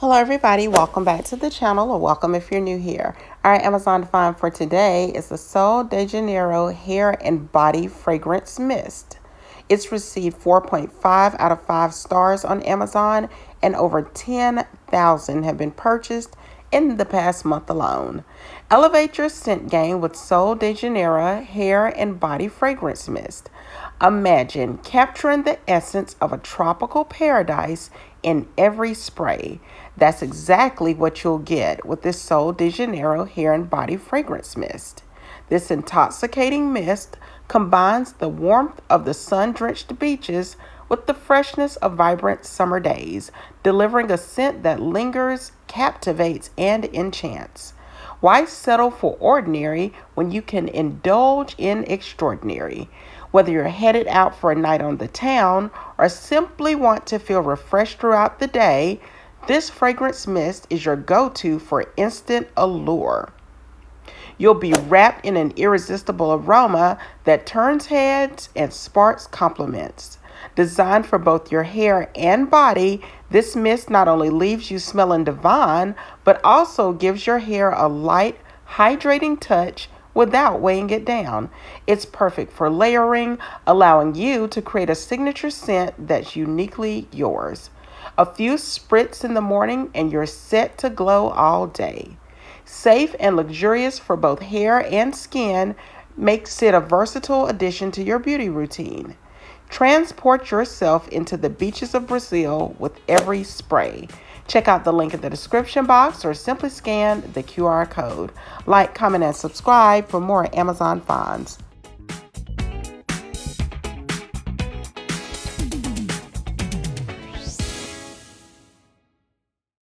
Hello everybody, welcome back to the channel, or welcome if you're new here. Our Amazon find for today is the Sol de Janeiro Hair and Body Fragrance Mist. It's received 4.5 out of 5 stars on Amazon, and over 10,000 have been purchased in the past month alone. Elevate your scent game with Sol de Janeiro Hair and Body Fragrance Mist. Imagine capturing the essence of a tropical paradise in every spray. That's exactly what you'll get with this Sol de Janeiro Hair and Body Fragrance Mist. This intoxicating mist combines the warmth of the sun-drenched beaches with the freshness of vibrant summer days, delivering a scent that lingers, captivates, and enchants. Why settle for ordinary when you can indulge in extraordinary? Whether you're headed out for a night on the town or simply want to feel refreshed throughout the day, this fragrance mist is your go-to for instant allure. You'll be wrapped in an irresistible aroma that turns heads and sparks compliments. Designed for both your hair and body, this mist not only leaves you smelling divine, but also gives your hair a light, hydrating touch without weighing it down. It's perfect for layering, allowing you to create a signature scent that's uniquely yours. A few spritz in the morning and you're set to glow all day. Safe and luxurious for both hair and skin makes it a versatile addition to your beauty routine. Transport yourself into the beaches of Brazil with every spray. Check out the link in the description box or simply scan the QR code. Like, comment, and subscribe for more Amazon finds.